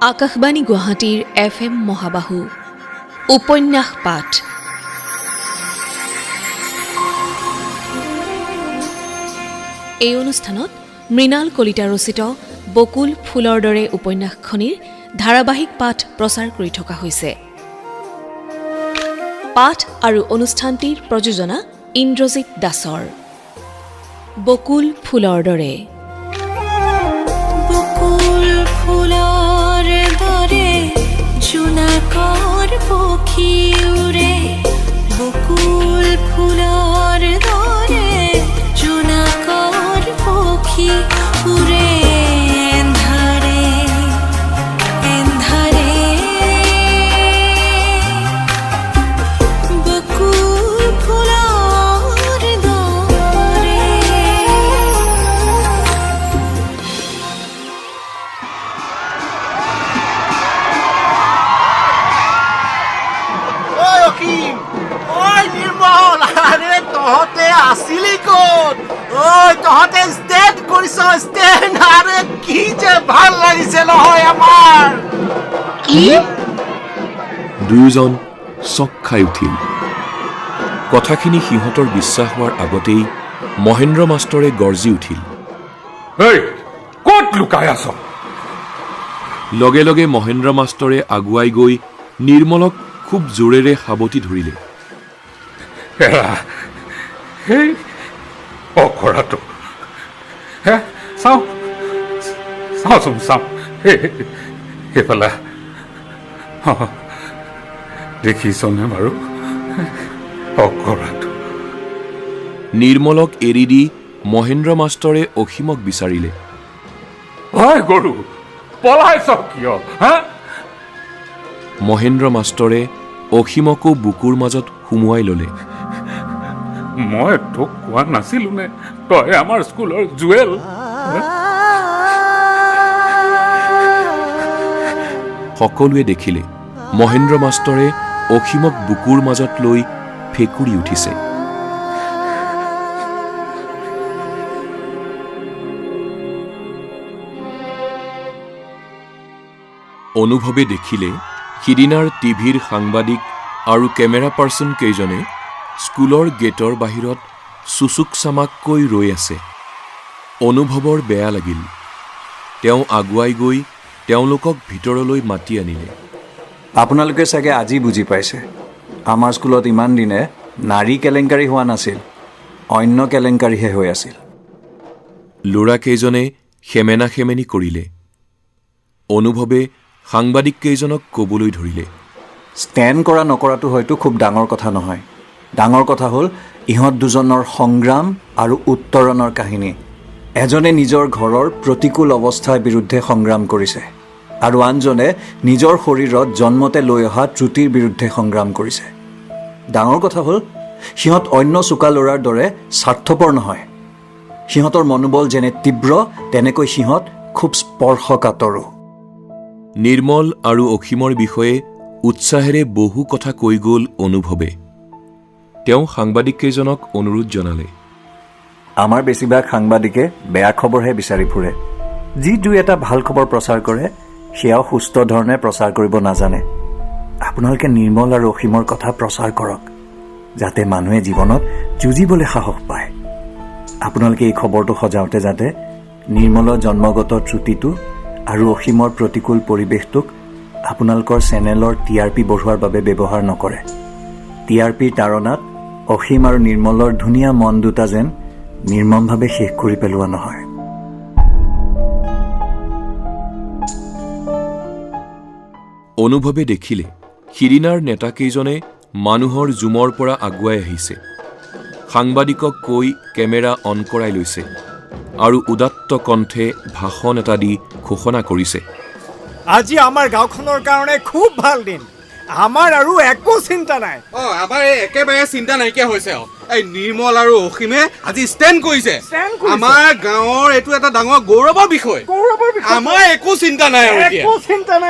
আকাশবাণী গুৱাহাটীৰ FM মহাবাহু উপন্যাস পাঠ এই অনুষ্ঠানত মৃণাল কলিতা ৰচিত বকুল ফুলৰ দৰে উপন্যাসখনিৰ ধাৰাবাহিক পাঠ প্ৰচাৰ কৰি থকা হৈছে। পাঠ আৰু অনুষ্ঠানটিৰ প্ৰযোজনা ইন্দ্ৰজিৎ দাসৰ। বকুল ফুলৰ দৰে। জোনাকৰ পক্ষী উৰে বকুল ফুলৰ দৰে জোনাকৰ পক্ষী উৰে এন্ধাৰে এন্ধাৰে বকুল ফুলৰ দৰে। নিৰ্মল, আৰে তহঁতে আছিলি ক'ত? তহঁতে ষ্টেণ্ড কৰিছ, ষ্টেণ্ড। আৰে কি যে ভাল লাগিছে নহয় আমাৰ। কি? দুয়োজন চক খাই উঠিল। কথাখিনি সিহঁতৰ বিশ্বাস হোৱাৰ আগতেই মহেন্দ্ৰ মাষ্টৰে গৰ্জি উঠিল, ক'ত লুকাই আছ? লগে লগে মহেন্দ্ৰ মাষ্টৰে আগুৱাই গৈ নিৰ্মলক খুব জোৰেৰে সাৱটি ধৰিলে। সেই অখৰাটো চাওঁ চাওঁচোন চাওঁ সেইফালে দেখিছনে বাৰু অখৰাটো? নিৰ্মলক এৰি দি মহেন্দ্ৰ মাষ্টৰে অসীমক বিচাৰিলে। হয় গৰু, পলাইছ কিয়? মহেন্দ্ৰ মাষ্টৰে অসীমকো বুকুৰ মাজত সুমুৱাই ল'লে। মই তোক কোৱা নাছিলো নে তই আমাৰ স্কুলৰ জুৱেল? সকলোৱে দেখিলে মহেন্দ্ৰ মাষ্টৰে অসীমক বুকুৰ মাজত লৈ ফেকুৰি উঠিছে। অনুভৱে দেখিলে সিদিনাৰ টিভিৰ সাংবাদিক আৰু কেমেৰা পাৰ্চন কেইজনে স্কুলৰ গেটৰ বাহিৰত চুচুক চামাককৈ ৰৈ আছে। অনুভৱৰ বেয়া লাগিল। তেওঁ আগুৱাই গৈ তেওঁলোকক ভিতৰলৈ মাতি আনিলে। আপোনালোকে চাগে আজি বুজি পাইছে, আমাৰ স্কুলত ইমান দিনে নাৰী কেলেংকাৰী হোৱা নাছিল, অন্য কেলেংকাৰীহে হৈ আছিল। ল'ৰাকেইজনে সেমেনা সেমেনি কৰিলে। অনুভৱে সাংবাদিককেইজনক ক'বলৈ ধৰিলে, ষ্টেণ্ড কৰা নকৰাটো হয়তো খুব ডাঙৰ কথা নহয়। ডাঙৰ কথা হ'ল ইহঁত দুজনৰ সংগ্ৰাম আৰু উত্তৰণৰ কাহিনী। এজনে নিজৰ ঘৰৰ প্ৰতিকূল অৱস্থাৰ বিৰুদ্ধে সংগ্ৰাম কৰিছে আৰু আনজনে নিজৰ শৰীৰত জন্মতে লৈ অহা ত্ৰুটিৰ বিৰুদ্ধে সংগ্ৰাম কৰিছে। ডাঙৰ কথা হ'ল সিহঁত অন্য চোকা ল'ৰাৰ দৰে স্বাৰ্থপৰ নহয়। সিহঁতৰ মনোবল যেনে তীব্ৰ, তেনেকৈ সিহঁত খুব স্পৰ্শকাতৰো। নিৰ্মল আৰু অসীমৰ বিষয়ে উৎসাহেৰে বহু কথা কৈ গ'ল অনুভৱে। তেওঁ সাংবাদিককেইজনক অনুৰোধ জনালে, আমাৰ বেছিভাগ সাংবাদিকে বেয়া খবৰহে বিচাৰি ফুৰে। যি দুই এটা ভাল খবৰ প্ৰচাৰ কৰে সেয়াও সুস্থ ধৰণে প্ৰচাৰ কৰিব নাজানে। আপোনালোকে নিৰ্মল আৰু অসীমৰ কথা প্ৰচাৰ কৰক, যাতে মানুহে জীৱনত যুঁজিবলৈ সাহস পায়। আপোনালোকে এই খবৰটো সজাওঁতে যাতে নিৰ্মলৰ জন্মগত ত্ৰুটিটো আৰু অসীমৰ প্ৰতিকূল পৰিৱেশটোক আপোনালোকৰ চেনেলৰ TRP বঢ়োৱাৰ বাবে ব্যৱহাৰ নকৰে। TRPৰ তাৰণাত অসীম আৰু নিৰ্মলৰ ধুনীয়া মন দুটা যেন নিৰ্মমভাৱে শেষ কৰি পেলোৱা নহয়। অনুভৱে দেখিলে সিদিনাৰ নেতাকেইজনে মানুহৰ জুমৰ পৰা আগুৱাই আহিছে। সাংবাদিকক কৈ কেমেৰা অন কৰাই লৈছে আৰু উদাত্ত কণ্ঠে ভাষণ এটা দি ঘোষণা কৰিছে, আজি আমাৰ গাঁওখনৰ কাৰণে খুব ভাল দিন। আমাৰ আৰু একো চিন্তা নাই। আমাৰ একেবাৰে চিন্তা নাইকিয়া হৈছে। এই নিৰ্মল আৰু অসীমে আজি ষ্টেণ্ড কৰিছে। আমাৰ গাঁৱৰ এইটো এটা ডাঙৰ গৌৰৱৰ বিষয়। আমাৰ একো চিন্তা নাই আৰু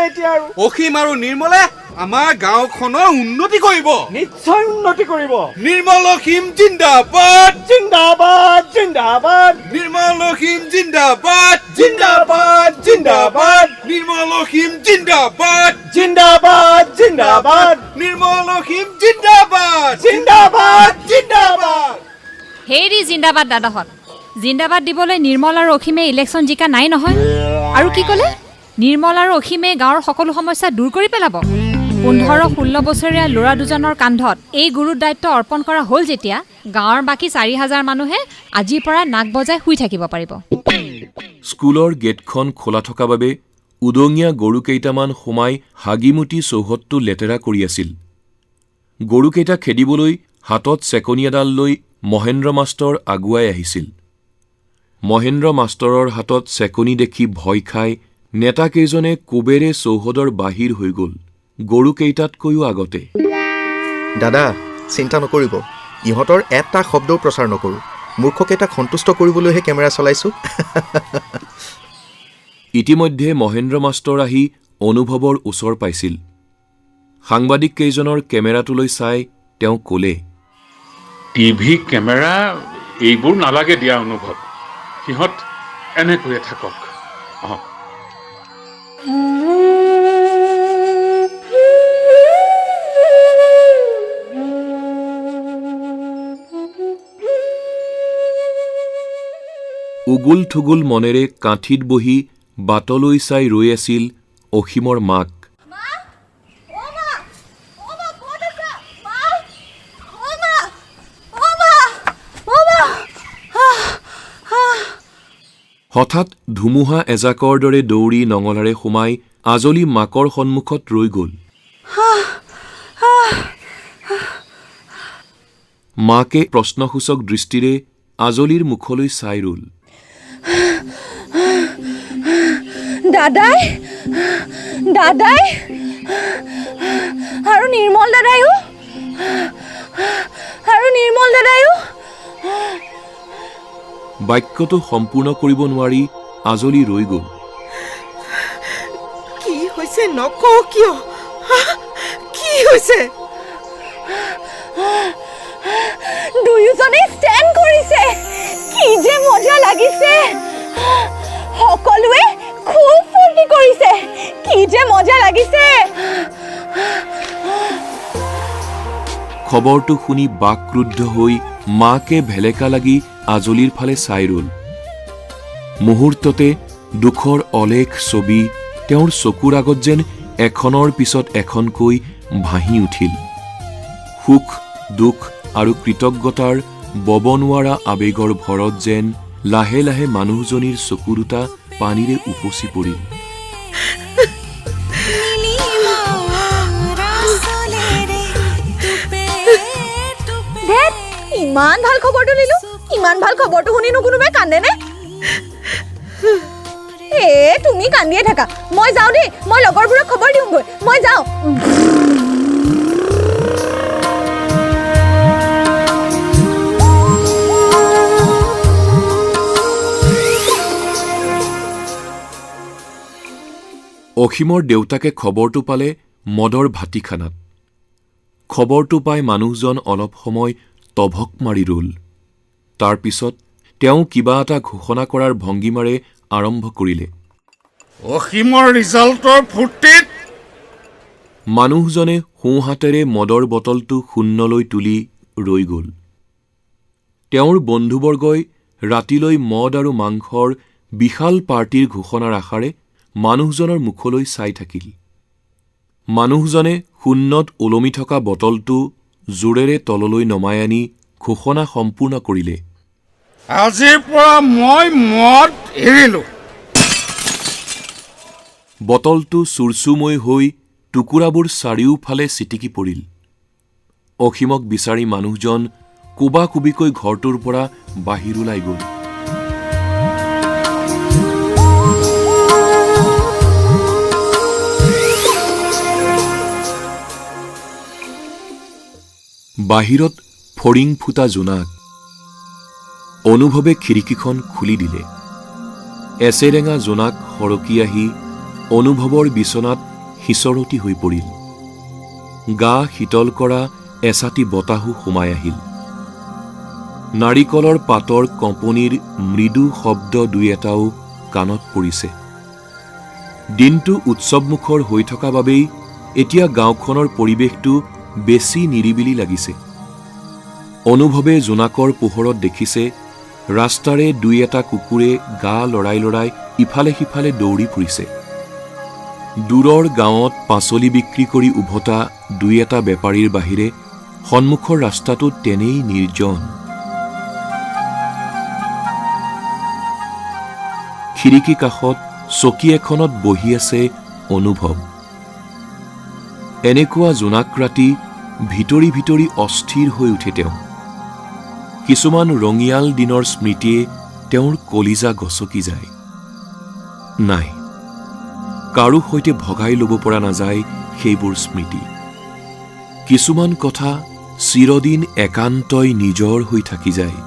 এতিয়া। অসীম আৰু নিৰ্মলে আমাৰ গাঁওখনৰ উন্নতি কৰিব, নিশ্চয় উন্নতি কৰিব। নিৰ্মল অসীম জিন্দাবাদ, জিন্দাবাদ, জিন্দাবাদ। নিৰ্মল অসীম জিন্দাবাদ, জিন্দাবাদ, জিন্দাবাদ। নিৰ্মল অসীম জিন্দাবাদ জিন্দাবাদ জিন্দাবাদ নিৰ্মল অসীম জিন্দাবাদ জিন্দাবাদ জিন্দাবাদ হেৰি জিন্দাবাদ দাদাহঁত জিন্দাবাদ দিবলৈ নিৰ্মল আৰু অসীমে ইলেকশ্যন জিকা নাই নহয় আৰু কি ক'লে নিৰ্মল আৰু অসীমে গাঁৱৰ সকলো সমস্যা দূৰ কৰি পেলাব 15-16 বছৰীয়া ল'ৰা দুজনৰ কান্ধত এই গুৰুৰ দায়িত্ব অৰ্পণ কৰা হ'ল যেতিয়া গাঁৱৰ বাকী 4,000 মানুহে আজিৰ পৰা নাক বজাই শুই থাকিব পাৰিব স্কুলৰ গেটখন খোলা থকা বাবে উদঙীয়া গৰু কেইটামান সোমাই হাগিমুটি চৌহদটো লেতেৰা কৰি আছিল গৰুকেইটা খেদিবলৈ হাতত চেকনি এডাল লৈ মহেন্দ্ৰ মাষ্টৰ আগুৱাই আহিছিল মহেন্দ্ৰ মাষ্টৰৰ হাতত চেকনি দেখি ভয় খাই নেতাকেইজনে কোবেৰে চৌহদৰ বাহিৰ হৈ গ'ল গৰুকেইটাতকৈও আগতে দাদা চিন্তা নকৰিব ইহঁতৰ এটা শব্দও প্ৰচাৰ নকৰোঁ মূৰ্খকেইটাক সন্তুষ্ট কৰিবলৈহে কেমেৰা চলাইছোঁ ইতিমধ্যে মহেন্দ্ৰ মাষ্টৰ আহি অনুভৱৰ ওচৰ পাইছিল সাংবাদিক কেইজনৰ কেমেৰাটোলৈ চাই তেওঁ ক'লে টিভি কেমেৰা এইবোৰ নালাগে দিয়া অনুভৱ সিহঁত এনেকৈয়ে থাকক উগুল থুগুল মনেৰে কাঠিত বহি বাটলৈ চাই ৰৈ আছিল অসীমৰ মাক হঠাৎ ধুমুহা এজাকৰ দৰে দৌৰি নঙলাৰে সোমাই আজলি মাকৰ সন্মুখত ৰৈ গ'ল মাকে প্ৰশ্নসূচক দৃষ্টিৰে আজলিৰ মুখলৈ চাই ৰ'ল দাদাই দাদাই আৰু নিৰ্মল দাদাইও বাক্যটো সম্পূৰ্ণ কৰিব নোৱাৰি আজলি ৰৈ গ'ল কি হৈছে নকওঁ কিয় কি হৈছে দুয়োজনে ষ্টেণ্ড কৰিছে কি যে মজা লাগিছে সকলোৱে খুব ফূৰ্তি কৰিছে কি যে মজা লাগিছে খবৰটো শুনি বাক্ৰুদ্ধ হৈ মাকে ভেলেকা লাগি আজলিৰ ফালে চাই ৰ'ল মুহূৰ্ততে দুখৰ অলেখ ছবি তেওঁৰ চকুৰ আগত যেন এখনৰ পিছত এখনকৈ ভাহি উঠিল সুখ দুখ আৰু কৃতজ্ঞতাৰ বব নোৱাৰা আবেগৰ ভৰত যেন লাহে লাহে মানুহজনীৰ চকু দুটা পানীৰে উপচি পৰিল ইমান ভাল খবৰটো নিলো ইমান ভাল খবৰটো শুনিনো কোনোবাই কান্দেনে তুমি কান্দিয়ে থাকা মই যাওঁ দেই মই লগৰবোৰক খবৰ দিওঁগৈ মই যাওঁ অসীমৰ দেউতাকে খবৰটো পালে মদৰ ভাটিখানাত খবৰটো পাই মানুহজন অলপ সময় তভক মাৰি ৰ'ল তাৰ পিছত তেওঁ কিবা এটা ঘোষণা কৰাৰ ভংগীমাৰে আৰম্ভ কৰিলে অসীমৰ ৰিজাল্টৰ ফূৰ্তিত মানুহজনে সোঁহাতেৰে মদৰ বটলটো শূন্যলৈ তুলি ৰৈ গ'ল তেওঁৰ বন্ধুবৰ্গই ৰাতিলৈ মদ আৰু মাংসৰ বিশাল পাৰ্টিৰ ঘোষণাৰ আশাৰে মানুহজনৰ মুখলৈ চাই থাকিল মানুহজনে শূন্যত ওলমি থকা বটলটো জোৰেৰে তললৈ নমাই আনি ঘোষণা সম্পূৰ্ণ কৰিলে আজিৰ পৰা মই মদ এৰিলোঁ বটলটো চুৰচুমৈ হৈ টুকুৰাবোৰ চাৰিওফালে ছিটিকি পৰিল অসীমক বিচাৰি মানুহজন কোবাকুবিকৈ ঘৰটোৰ পৰা বাহিৰ ওলাই গ'ল বাহিৰত ফৰিং ফুটা জোনাক অনুভৱে খিৰিকীখন খুলি দিলে এচেৰেঙা জোনাক সৰকি আহি অনুভৱৰ বিচনাত সিঁচৰতি হৈ পৰিল গা শীতল কৰা এছাতি বতাহো সোমাই আহিল নাৰিকলৰ পাতৰ কঁপনিৰ মৃদু শব্দ দুই এটাও কাণত পৰিছে দিনটো উৎসৱমুখৰ হৈ থকা বাবেই এতিয়া গাঁওখনৰ পৰিৱেশটো বেছি নিৰিবিলি লাগিছে। অনুভৱে জোনাকৰ পোহৰত দেখিছে ৰাস্তাৰে দুই এটা কুকুৰে গা লৰাই লৰাই ইফালে সিফালে দৌৰি ফুৰিছে। দূৰৰ গাঁৱত পাচলি বিক্ৰী কৰি উভতা দুই এটা বেপাৰীৰ বাহিৰে সন্মুখৰ ৰাস্তাটো তেনেই নিৰ্জন। খিৰিকী কাষত চকী এখনত বহি আছে অনুভৱ। এনেকুৱা জোনাক ৰাতি ভিতৰি ভিতৰি অস্থিৰ হৈ উঠে তেওঁ। কিছুমান ৰঙিয়াল দিনৰ স্মৃতিয়ে তেওঁৰ কলিজা গছকি যায়। নাই, কাৰো সৈতে ভগাই ল'ব পৰা নাযায় সেইবোৰ স্মৃতি। কিছুমান কথা চিৰদিন একান্তই নিজৰ হৈ থাকি যায়,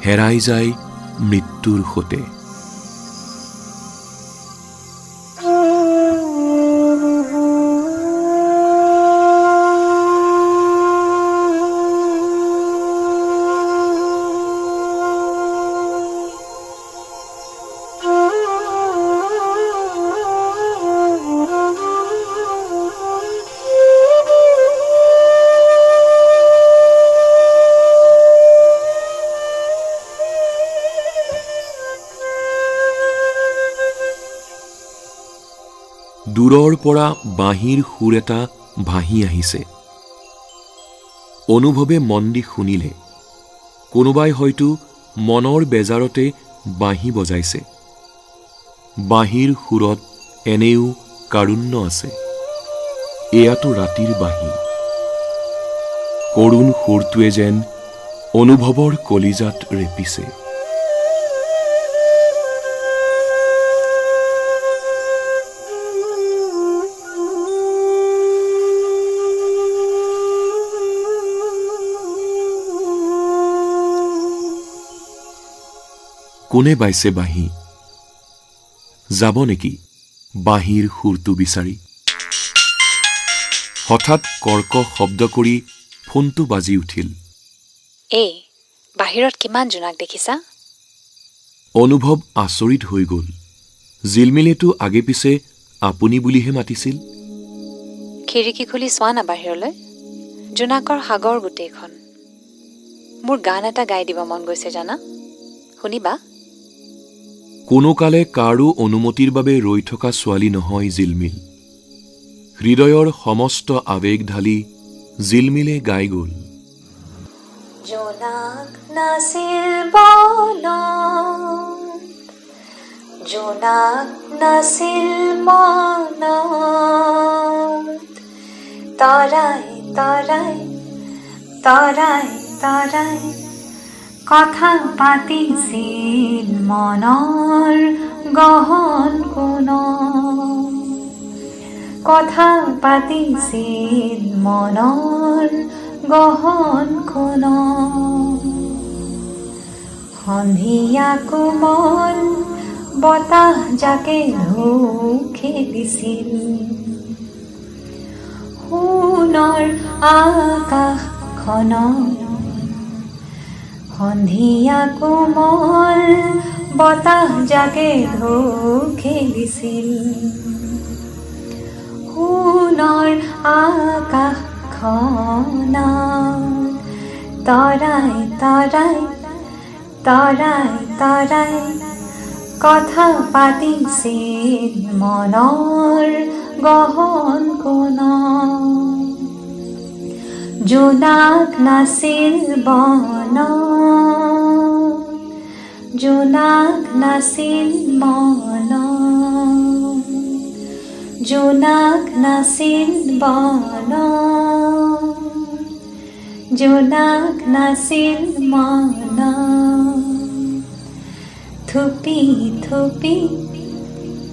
হেৰাই যায় মৃত্যুৰ সৈতে। দূৰৰ পৰা বাঁহীৰ সুৰ এটা ভাহি আহিছে। অনুভৱে মন দি শুনিলে কোনোবাই হয়তো মনৰ বেজাৰতে বাঁহী বজাইছে। বাঁহীৰ সুৰত এনেও কাৰুণ্য আছে। এয়াতো ৰাতিৰ বাঁহী। কৰুণ সুৰটোৱে যেন অনুভৱৰ কলিজাত ৰেপিছে। কোনে বাইছে বাঁহী? যাব নেকি বাঁহীৰ সুৰটো বিচাৰি? হঠাৎ কৰ্কশ শব্দ কৰি ফোনটো বাজি উঠিল। এই বাহিৰত কিমান জোনাক দেখিছা? অনুভৱ আচৰিত হৈ গ'ল। জিলমিলেতো আগে পিছে আপুনি বুলিহে মাতিছিল। খিৰিকী খুলি চোৱা না বাহিৰলৈ, জোনাকৰ সাগৰ গোটেইখন। মোৰ গান এটা গাই দিব মন গৈছে জানা, শুনিবা? কোনোকালে কাৰো অনুমতিৰ বাবে ৰৈ থকা ছোৱালী নহয় জিলমিল। হৃদয়ৰ সমস্ত আৱেগ ঢালি জিলমিলে গাই গ'ল। জোনাক নাছিল বনত, জোনাক নাছিল মনত, তৰাই তৰাই তৰাই তৰাই কথা পাতিছিল মনৰ গহন কোণত, কথা পাতিছিল মনৰ গহন কোণত। সন্ধিয়া কোমল বতাহ জাকে খেলিছিল, সোণৰ আকাশখনত। সন্ধিয়া কোমল বতাহ জাকে খেলিছিল, সোণৰ আকাশখনত। তৰাই তৰাই তৰাই তৰাই কথা পাতিছিল মনৰ গহন কোণত। জোনাক নাছিল বনত, জোনাক নাছিল মনত, জোনাক নাছিল বনত, জোনাক নাছিল মনত। থুপি থুপি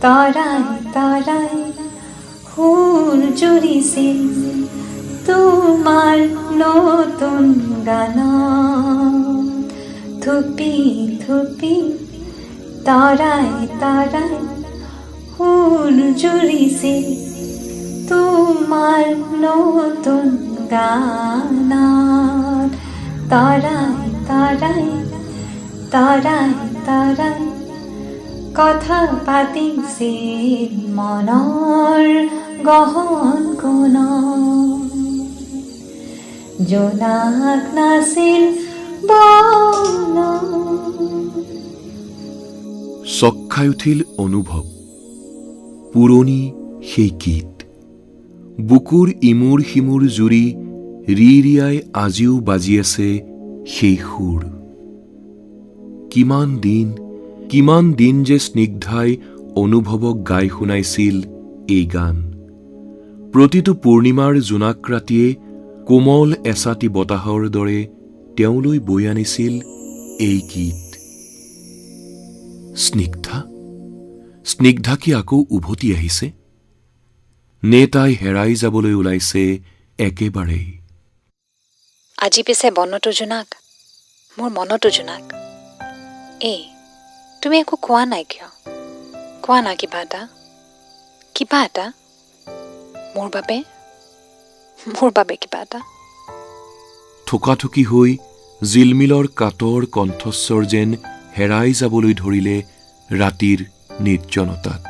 তৰাই তৰাই সুৰ জুৰিছিল তোমাৰ নতুন গানত। থুপি থুপি তৰাই তৰাই সুৰ জুৰিছিল তোমাৰ নতুন গানত। তৰাই তৰাই তৰাই তৰাই কথা পাতিছিল মনৰ গহন কোণ জোনাক নাছিল বন চক খাই উঠিল অনুভৱ পুৰণি সেই গীত বুকুৰ ইমূৰ সিমূৰ জুৰি ৰিৰিয়াই আজিও বাজি আছে সেই সুৰ কিমান দিন যে স্নিগ্ধাই অনুভৱক গাই শুনাইছিল এই গান প্ৰতিটো পূৰ্ণিমাৰ জোনাক ৰাতিয়ে কোমল এছাতি বতাহৰ দৰে তেওঁলৈ বৈ আনিছিল এই গীত স্নিগ্ধা কি আকৌ উভতি আহিছে নে তাই হেৰাই যাবলৈ ওলাইছে একেবাৰেই আজি পিছে বনতো জোনাক মোৰ মনতো জোনাক এই তুমি একো কোৱা নাই কিয় কোৱা না কিবা এটা মোৰ বাবে কিবা এটা থোকাথুকি হৈ জিলমিলৰ কাতৰ কণ্ঠস্বৰ যেন হেৰাই যাবলৈ ধৰিলে ৰাতিৰ নিৰ্জনতাত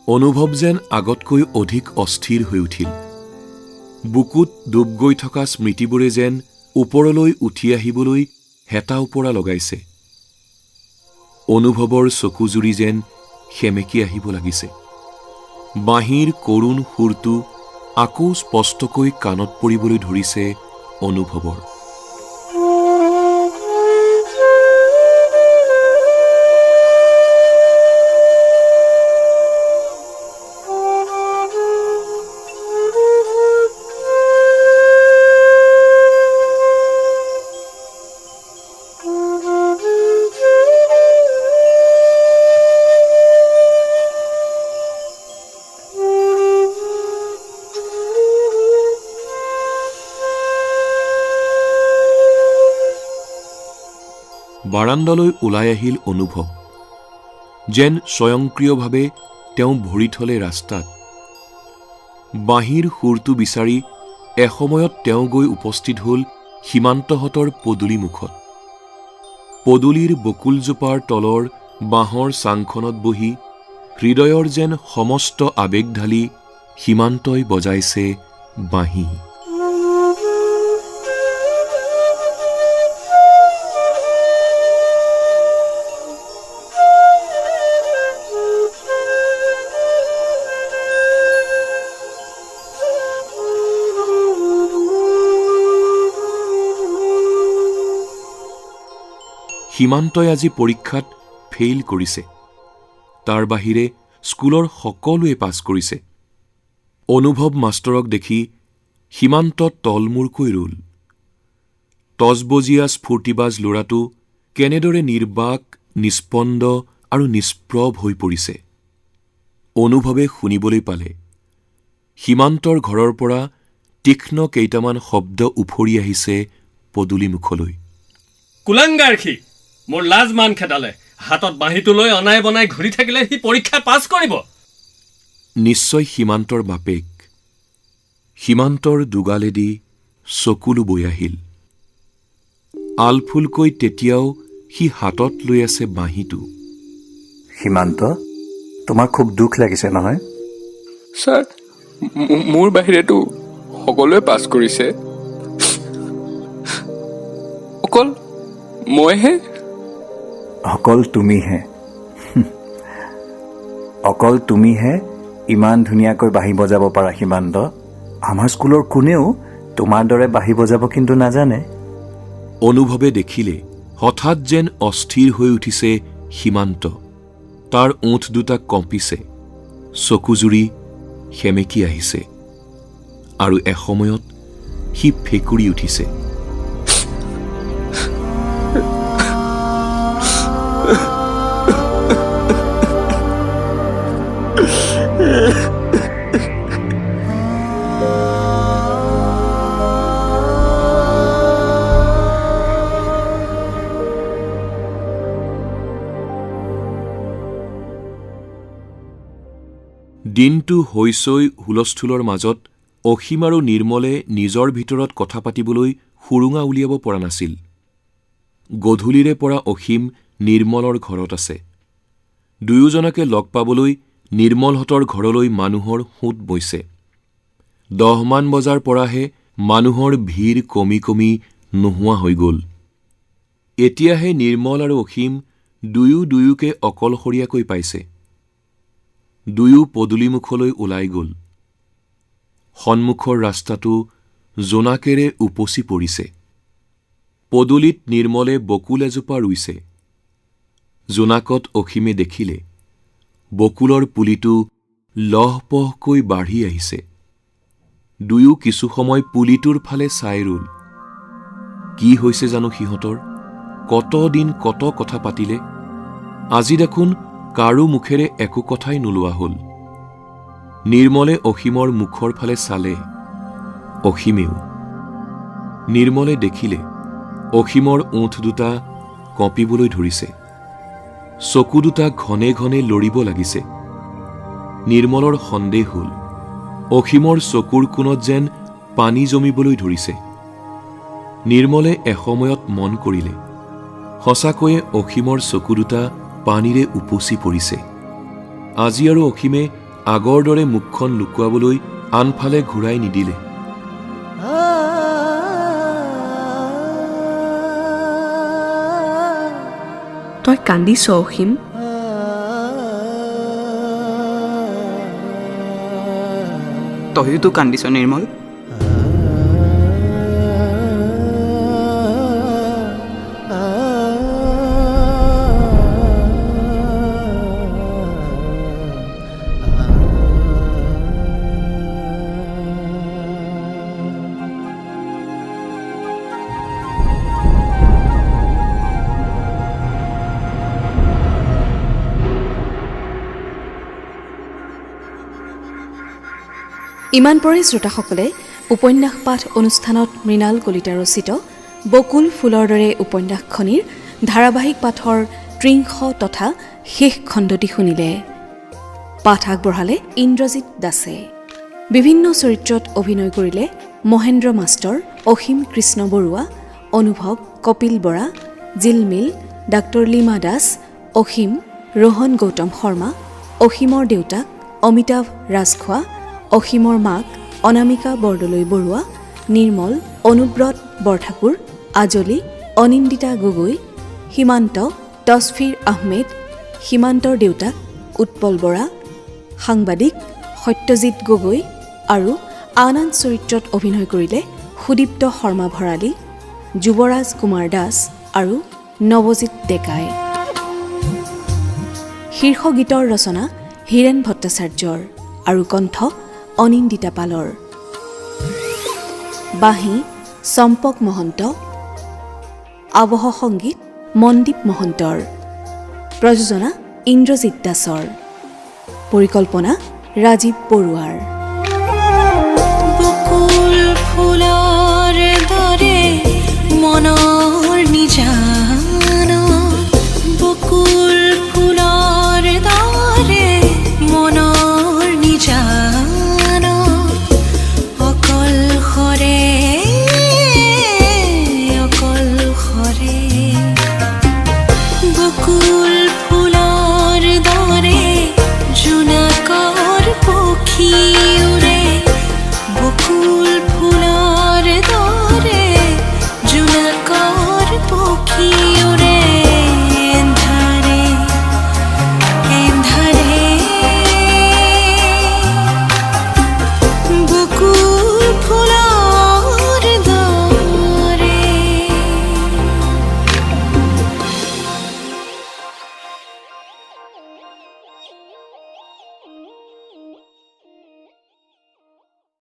অনুভৱ যেন আগতকৈ অধিক অস্থিৰ হৈ উঠিল বুকুত ডুব গৈ থকা স্মৃতিবোৰে যেন ওপৰলৈ উঠি আহিবলৈ হেতা ওপৰা লগাইছে অনুভৱৰ চকুজুৰি যেন সেমেকি আহিব লাগিছে বাঁহীৰ কৰুণ সুৰটো আকৌ স্পষ্টকৈ কাণত পৰিবলৈ ধৰিছে অনুভৱৰ বাৰাণ্ডালৈ ওলাই আহিল অনুভৱ যেন স্বয়ংক্ৰিয়ভাৱে তেওঁ ভৰি থলে ৰাস্তাত বাঁহীৰ সুৰটো বিচাৰি এসময়ত তেওঁ গৈ উপস্থিত হ'ল সীমান্তহঁতৰ পদূলিমুখত পদূলিৰ বকুলজোপাৰ তলৰ বাঁহৰ চাংখনত বহি হৃদয়ৰ যেন সমস্ত আৱেগ ঢালি সীমান্তই বজাইছে বাঁহী সীমান্তই আজি পৰীক্ষাত ফেইল কৰিছে তাৰ বাহিৰে স্কুলৰ সকলোৱে পাছ কৰিছে অনুভৱ মাষ্টৰক দেখি সীমান্ত তলমূৰকৈ ৰল টছবজীয়া স্ফূৰ্তিবাজ ল'ৰাটো কেনেদৰে নিৰ্বাক নিস্পন্দ আৰু নিষ্প্ৰভ হৈ পৰিছে অনুভৱে শুনিবলৈ পালে সীমান্তৰ ঘৰৰ পৰা তীক্ষ্ণ কেইটামান শব্দ উফৰি আহিছে পদূলিমুখলৈ কুলাংগাৰখি মোৰ লাজ মান খেদালে হাতত বাঁহীটো লৈ অনাই বনাই ঘূৰি থাকিলে সি পৰীক্ষা পাছ কৰিব নিশ্চয় সীমান্তৰ বাপেক সীমান্তৰ দুগালেদি চকুলো বৈ আহিল আলফুলকৈ তেতিয়াও সি হাতত লৈ আছে বাঁহীটো সীমান্ত তোমাৰ খুব দুখ লাগিছে নহয় ছাৰ মোৰ বাহিৰেতো সকলোৱে পাছ কৰিছে অকল মইহে অকল তুমিহে ইমান ধুনীয়াকৈ বাঁহী বজাব পাৰা সীমান্ত আমাৰ স্কুলৰ কোনেও তোমাৰ দৰে বাঁহী বজাব কিন্তু নাজানে অনুভৱে দেখিলে হঠাৎ যেন অস্থিৰ হৈ উঠিছে সীমান্ত তাৰ ওঠ দুটা কঁপিছে চকুজুৰি সেমেকি আহিছে আৰু এসময়ত সি ফেকুৰি উঠিছে দিনটো হৈছৈ হুলস্থুলৰ মাজত অসীম আৰু নিৰ্মলে নিজৰ ভিতৰত কথা পাতিবলৈ সুৰুঙা উলিয়াব পৰা নাছিল গধূলিৰে পৰা অসীম নিৰ্মলৰ ঘৰত আছে দুয়োজনকে লগ পাবলৈ নিৰ্মলহঁতৰ ঘৰলৈ মানুহৰ সোঁত বৈছে। 10 মান বজাৰ পৰাহে মানুহৰ ভিৰ কমি কমি নোহোৱা হৈ গ'ল। এতিয়াহে নিৰ্মল আৰু অসীম দুয়োকে অকলশৰীয়াকৈ পাইছে। দুয়ো পদূলিমুখলৈ ওলাই গ'ল। সন্মুখৰ ৰাস্তাটো জোনাকেৰে উপচি পৰিছে। পদূলিত নিৰ্মলে বকুল এজোপা ৰুইছে। জোনাকত অসীমে দেখিলে বকুলৰ পুলিটো লহপহকৈ বাঢ়ি আহিছে। দুয়ো কিছু সময় পুলিটোৰ ফালে চাই ৰ'ল। কি হৈছে জানো সিহঁতৰ? কতদিন কত কথা পাতিলে, আজি দেখোন কাৰো মুখেৰে একো কথাই নোলোৱা হ'ল। নিৰ্মলে অসীমৰ মুখৰ ফালে চালে, অসীমেও। নিৰ্মলে দেখিলে অসীমৰ ওঠ দুটা কঁপিবলৈ ধৰিছে, চকু দুটা ঘনে ঘনে লৰিব লাগিছে। নিৰ্মলৰ সন্দেহ হ'ল অসীমৰ চকুৰ কোণত যেন পানী জমিবলৈ ধৰিছে। নিৰ্মলে এসময়ত মন কৰিলে সঁচাকৈয়ে অসীমৰ চকু দুটা পানীৰে উপচি পৰিছে। আজি আৰু অসীমে আগৰ দৰে মুখখন লুকুৱাবলৈ আনফালে ঘূৰাই নিদিলে। তই কান্দিছ অসীম? তইতো কান্দিছ নিৰ্মল? ইমান পৰে শ্ৰোতাসকলে উপন্যাস পাঠ অনুষ্ঠানত মৃণাল কলিতা ৰচিত বকুল ফুলৰ দৰে উপন্যাসখনিৰ ধাৰাবাহিক পাঠৰ 30 তথা শেষ খণ্ডটি শুনিলে। পাঠ আগবঢ়ালে ইন্দ্ৰজিৎ দাসে। বিভিন্ন চৰিত্ৰত অভিনয় কৰিলে মহেন্দ্ৰ মাষ্টৰ, অসীম কৃষ্ণ বৰুৱা, অনুভৱ, কপিল বৰা, জিলমিল, ডাক্তৰ লিমা দাস, অসীম, ৰোহন গৌতম শৰ্মা, অসীমৰ দেউতাক অমিতাভ ৰাজখোৱা, অসীমৰ মাক অনামিকা বৰদলৈ বৰুৱা, নিৰ্মল অনুব্ৰত বৰঠাকুৰ, আজলি অনিন্দিতা গগৈ, সীমান্ত তছফিৰ আহমেদ, সীমান্তৰ দেউতাক উৎপল বৰা, সাংবাদিক সত্যজিৎ গগৈ আৰু আন আন চৰিত্ৰত অভিনয় কৰিলে সুদীপ্ত শৰ্মা ভৰালী, যুৱৰাজ কুমাৰ দাস আৰু নৱজিৎ ডেকাই। শীৰ্ষ গীতৰ ৰচনা হীৰেণ ভট্টাচাৰ্যৰ আৰু কণ্ঠ অনিন্দিতা পালৰ। বাঁহী চম্পক মহন্ত, আৱহ সংগীত মনদীপ মহন্তৰ, প্ৰযোজনা ইন্দ্ৰজিৎ দাসৰ, পৰিকল্পনা ৰাজীৱ বৰুৱাৰ। বকুল ফুলৰ দৰে মনৰ নিজান, বকুল ফুলৰ দৰে মনৰ নিজান, অকলশৰে বকুল ফুলৰ দৰে জোনাকৰ পক্ষী